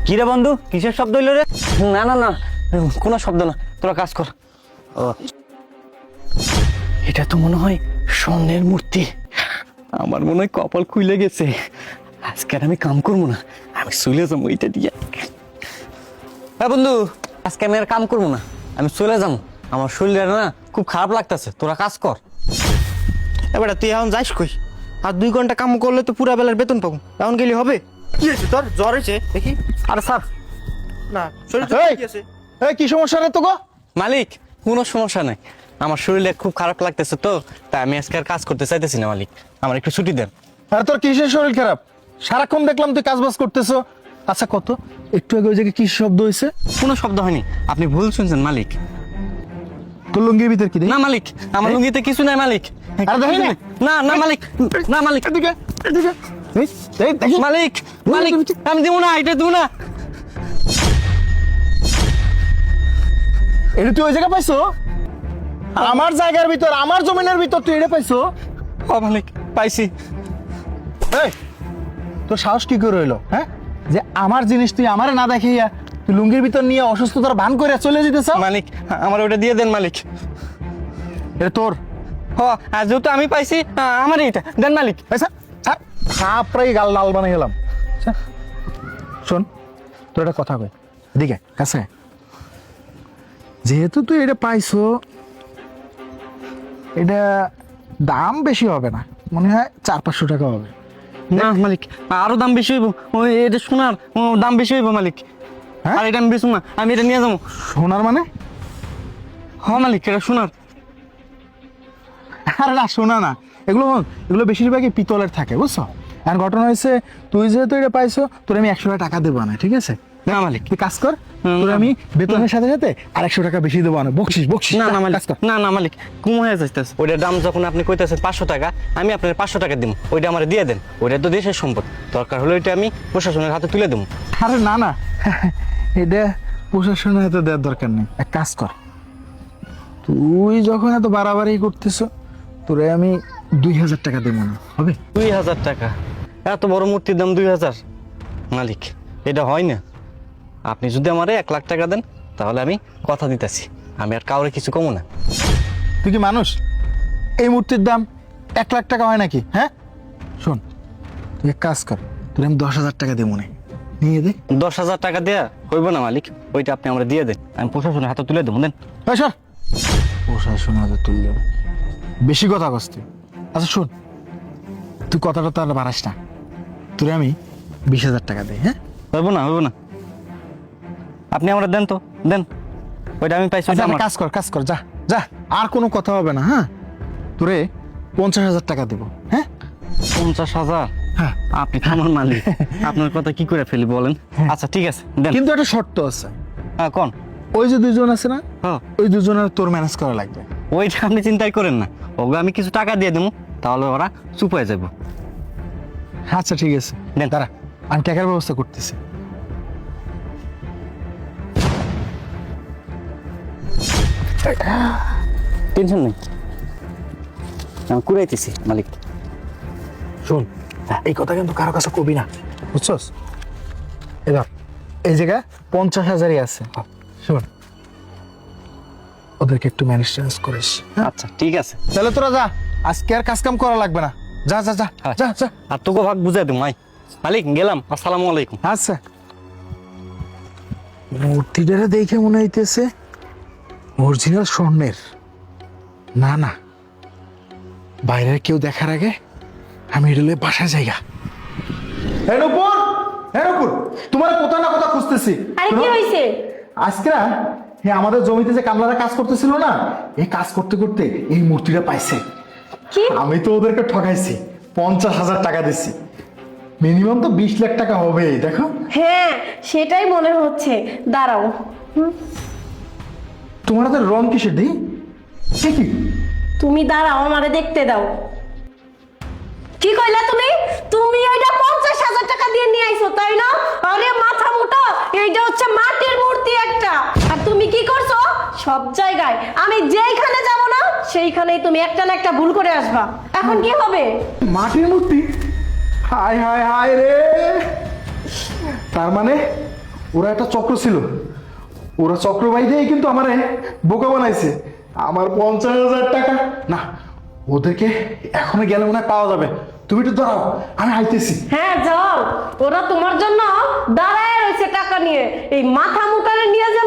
কি রে বন্ধু, কিসের শব্দ হইলো রে? না না না, কোনো শব্দ না, তোরা কাজ কর। ও, এটা তো মনে হয় স্বর্ণের মূর্তি। আমার মনে হয় কপাল খুলে গেছে। আজকে আর আমি কাম করবো না, আমি চলে যাবো এটা দিয়ে। হ্যাঁ বন্ধু, আজকে আমি আর কাম করবো না, আমি চলে যাবো। আমার শরীরটা না খুব খারাপ লাগতেছে, তোরা কাজ কর। এবার তুই এখন যাইস কই? আর 2 ঘন্টা কাম করলে তো পুরা বেলার বেতন পাবো, এখন গেলে হবে? কি হয়েছে তোর? জ্বর হয়েছে দেখি? আরে স্যার, না শরীর তো ঠিক আছে। এই কি সমস্যা রে তোকে? মালিক কোনো সমস্যা নাই, আমার শরীরে খুব খারাপ লাগতেছে তো, তাই আমি আজকে আর কাজ করতে চাইতেছি না। মালিক আমার একটু ছুটি দেন। আর তোর কিসের শরীর খারাপ? সারাক্ষণ দেখলাম তুই কাজবাজ করতেছো। আচ্ছা কত একটু আগে ওই জায়গায় কি শব্দ হয়েছে? কোনো শব্দ হয়নি, আপনি ভুল শুনছেন মালিক। তোর লুঙ্গির ভিতর কি দেখি? না মালিক, আমার লুঙ্গিতে কিছু নাই মালিক। আরে দেখি না। না না মালিক, না মালিক, এদিকে এদিকে এই দেখি। মালিক মালিক আমি দেবো না, এটা দেবো না। এটা তুই ওই জায়গায় পাইছো? আমার জায়গার ভিতর, আমার জমিনের ভিতর তুই এটা পাইছো? ও মালিক পাইছি। এই তোর সাহস কি করে হইলো? হ্যাঁ, যে আমার জিনিস তুই আমারে না দেখাইয়া তুই লুঙ্গির ভিতর নিয়ে অসুস্থতার ভান করে চলে যেতেছ? মালিক আমার ওটা দিয়ে দেন মালিক। এটা তোর? হ, আর যেহেতু আমি পাইছি, আমার এইটা দেন মালিক। আচ্ছা থাপড়াই গাল লাল বানিয়ে গেলাম। আচ্ছা, শোন তোর একটা কথা কই, এদিকে কাছে। যেহেতু তুই এটা পাইছো, এটা দাম বেশি হবে না, মনে হয় 400-500 টাকা হবে। না মালিক, আরো দাম বেশি হইব। ওই এটা সোনার, দাম বেশি হইব মালিক। হ্যাঁ? আর এটা আমি বেচবো না, আমি এটা নিয়ে যাবো। সোনার মানে? হ্যাঁ মালিক, এটা সোনার। আরে না, সোনা না, এগুলো বেশিরভাগই পিতলের থাকে, বুঝছো? আর ঘটনা হয়েছে, তুই যেহেতু এটা পাইছো, তোর আমি 100 টাকা দেবো না, ঠিক আছে? না মালিক, তুই কাজ কর, তোর আমি বেতনের সাথে সাথে আর 100 টাকা বেশি দেবো না, বকশিস বকশিস। না না মালিক, কাজ কর। না না মালিক, কম হয়ে যাইতেছে। ওইটার দাম যখন আপনি কইতেছেন 500 টাকা, আমি আপনার 500 টাকা দিব, ওইটা আমার দিয়ে দেন। ওইটা তো দেশের সম্পদ, দরকার হলে ওইটা আমি প্রশাসনের হাতে তুলে দেবো। আরে না না, এটা প্রশাসনের হাতে দেওয়ার দরকার নেই। এক কাজ কর, তুই যখন এত বাড়াবাড়ি করতেছ, তোরে আমি 2000 টাকা দেবো না, হবে? 2000 টাকা? এত বড় মূর্তির দাম 2000? মালিক এটা হয় না। আপনি যদি আমারে 1 লাখ টাকা দেন, তাহলে আমি কথা দিতেছি, আমি আর কাউরে কিছু কমো না। তুই কি মানুষ? এই মূর্তির দাম 1 লাখ টাকা হয় নাকি? হ্যাঁ শোন, তুই এক কাজ কর, তোর আমি 10,000 টাকা দেবো না, নিয়ে দে। 10,000 টাকা দেয়া হইব না মালিক, ওইটা আপনি আমরা দিয়ে দেন, আমি প্রশাসনের হাতে তুলে দেবো। দেন। এই সর, প্রশাসনের হাতে তুলে দেবো, বেশি কথা কস তুই। আচ্ছা শোন, তুই কথাটা তো আর বাড়াস না, তোরে আমি 20,000 টাকা দেই। হ্যাঁ হইব না, হইব না, আপনি আমরা দেন তো, দেন। ওইটা আমি পাইছি, আচ্ছা, ওইটা আমার। কাজ কর কাজ কর, যা যা, আর কোনো কথা হবে না। হ্যাঁ, তোরে 50,000 টাকা দেবো। হ্যাঁ 50,000? হ্যাঁ, আপনি তো আমার মালিক, আপনার কথা কি করে ফেলি বলেন? আচ্ছা ঠিক আছে, দেন। কিন্তু একটা শর্ত আছে। হ্যাঁ কোন? ওই যে 2 জন আছে না, হ্যাঁ, ওই 2 জনের তোর ম্যানেজ করা লাগবে। ওইটা আপনি চিন্তাই করেন না, ওগুলো আমি কিছু টাকা দিয়ে দেবো, তাহলে ওরা চুপ হয়ে যাবো। আচ্ছা ঠিক আছে, দেন। দাঁড়া, আমি টাকার ব্যবস্থা করতেছি। টেনশন নেই, আমি কুড়াইতেছি মালিক। শোন, এই কথা কিন্তু কারো কাছে কবি না, বুঝছস? এবার এই জায়গায় 50,000-ই আছে। শোন, ওদেরকে একটু ম্যানেজ করিস। আচ্ছা ঠিক আছে। তাহলে তোরা যা, আজকে আর কাজ কাম করা লাগবে না, যা যা যা হ্যাঁ। যা যা। আর তোকে ভাগ বুঝাই দেবো মালিক, গেলাম। আসসালামু আলাইকুম। আচ্ছা, মূর্তিটা দেখে মনে হইতেছে অরিজিনাল স্বর্ণের। না না, বাইরের কেউ দেখার আগে আমি এটা লয়ে বাসায় জায়গা। তোমার কোথাও না কোথাও খুঁজতেছি। আরে কি হইছে? আজকে না, আমাদের জমিতে যে কামলারা কাজ করতেছিল না, এই কাজ করতে করতে এই মূর্তিটা পাইছে। কি? আমি তো ওদেরকে ঠকাইছি, 50,000 টাকা দিছি, মিনিমাম তো 20 লাখ টাকা হবে। দেখো, হ্যাঁ সেটাই মনে হচ্ছে, দাঁড়াও। তোমার হাতে রং কিসের দিই? কি তুমি দাঁড়াও, আমারে দেখতে দাও। কি কইলা তুমি? তুমি ওইটা 50,000 টাকা দিয়ে নিয়ে আইছো তাই না? আরে মাথা মোটা, এইটা হচ্ছে মাটির মূর্তি একটা। আর তুমি কি করছো? সব জায়গায় আমি যেইখানে যাব না সেইখানেই তুমি একটা না একটা ভুল করে আসবা। এখন কি হবে? মাটির মূর্তি? হায় হায় হায় রে, তার মানে ওরা একটা চক্র ছিল, ওরা চক্র বাইরেই কিন্তু আমারে বোকা বানাইছে। আমার 50,000 টাকা না, ওদেরকে এখনো গেলে মনে হয় পাওয়া যাবে। তুমি একটু দাঁড়াও, আমি আইতেছি। হ্যাঁ যাও, ওরা তোমার জন্য দাঁড়ায় রয়েছে টাকা নিয়ে। এই মাথা মুটারে নিয়ে যে